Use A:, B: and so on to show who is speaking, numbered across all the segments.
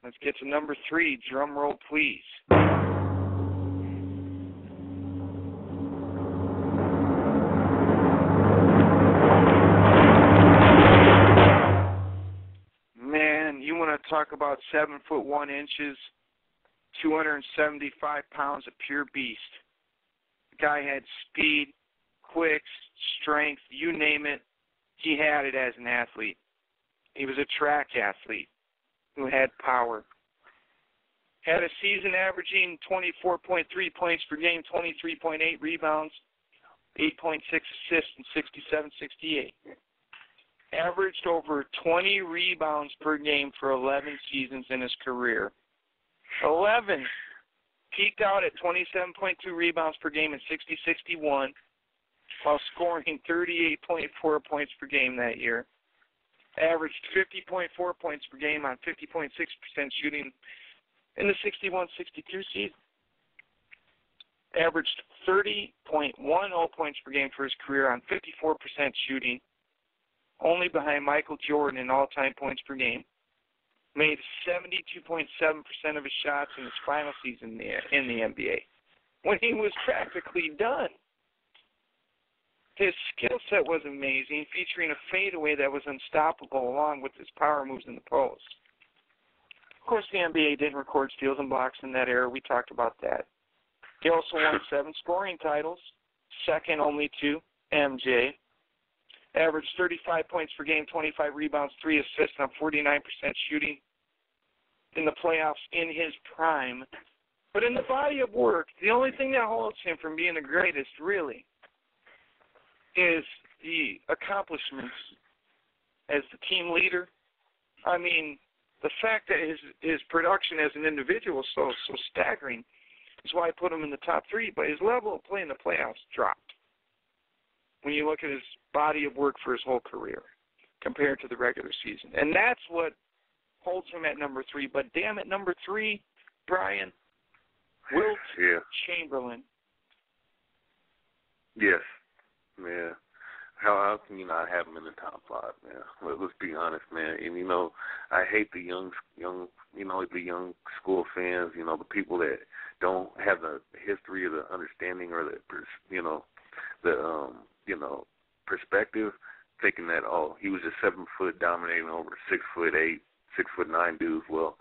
A: Let's get to number 3. Drum roll, please. Man, you want to talk about 7 foot 1 inches, 275 pounds of pure beast. The guy had speed, quick, strength, you name it. He had it as an athlete. He was a track athlete who had power. Had a season averaging 24.3 points per game, 23.8 rebounds, 8.6 assists, and 67-68. Averaged over 20 rebounds per game for 11 seasons in his career. 11. Peaked out at 27.2 rebounds per game in 60-61 while scoring 38.4 points per game that year. Averaged 50.4 points per game on 50.6% shooting in the 61-62 season. Averaged 30.10 points per game for his career on 54% shooting, only behind Michael Jordan in all-time points per game. Made 72.7% of his shots in his final season in the NBA, when he was practically done. His skill set was amazing, featuring a fadeaway that was unstoppable along with his power moves in the post. Of course, the NBA didn't record steals and blocks in that era. We talked about that. He also won 7 scoring titles, second only to MJ. Averaged 35 points per game, 25 rebounds, 3 assists on 49% shooting in the playoffs in his prime. But in the body of work, the only thing that holds him from being the greatest, really, is the accomplishments as the team leader. I mean, the fact that his production as an individual is so staggering is why I put him in the top 3, but his level of play in the playoffs dropped when you look at his body of work for his whole career compared to the regular season. And that's what holds him at number 3. But damn it, number 3, Brian, Wilt Chamberlain.
B: Yes. Yeah. How can you not have him in the top 5, man? Let's be honest, man. And, I hate the young school fans, the people that don't have the history or the understanding or the perspective, thinking that, he was just 7 foot dominating over 6'8", 6'9" dudes. Well,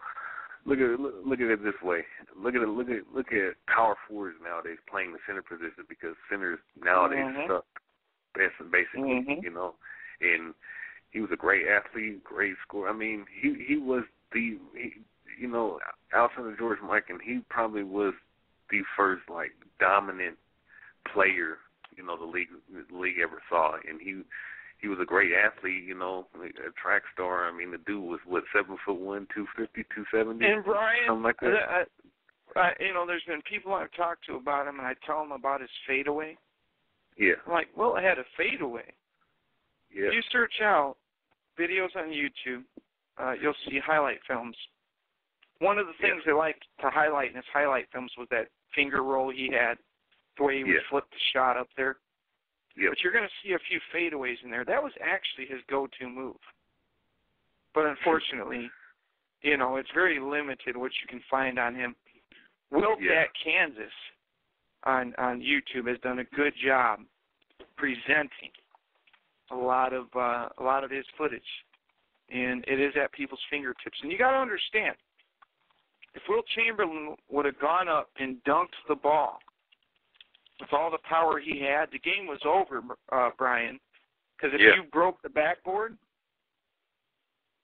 B: look at it this way. Look at power forwards nowadays playing the center position, because centers nowadays suck, basically, And he was a great athlete, great scorer. I mean, he was outside of George Mikan, he probably was the first dominant player the league ever saw, and he was a great athlete, a track star. I mean, the dude was 7'1", 250, 270,
A: and Brian,
B: something like that.
A: There's been people I've talked to about him, and I tell them about his fadeaway.
B: Yeah.
A: I'm like, I had a fadeaway.
B: Yeah.
A: If you search out videos on YouTube, you'll see highlight films. One of the things they like to highlight in his highlight films was that finger roll he had, the way he would flip the shot up there.
B: Yep.
A: But you're going to see a few fadeaways in there. That was actually his go-to move. But unfortunately, it's very limited what you can find on him. Wilt at Kansas on YouTube has done a good job presenting a lot of his footage, and it is at people's fingertips. And you got to understand, if Wilt Chamberlain would have gone up and dunked the ball with all the power he had, the game was over, Brian. Because if you broke the backboard,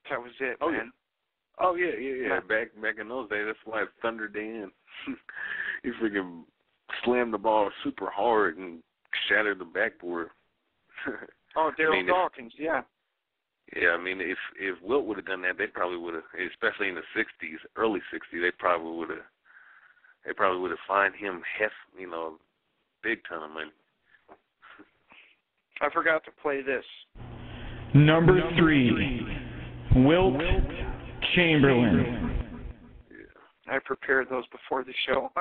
A: that was it, man.
B: Oh, yeah. Back in those days, that's why Thunder Dan, he freaking slammed the ball super hard and shattered the backboard.
A: Daryl Dawkins, Yeah,
B: I mean, if Wilt would have done that, they probably would have, especially in the 60s, early 60s, they probably would have fined him big ton of money.
A: I forgot to play this.
C: Number 3, Wilt Chamberlain.
A: I prepared those before the show.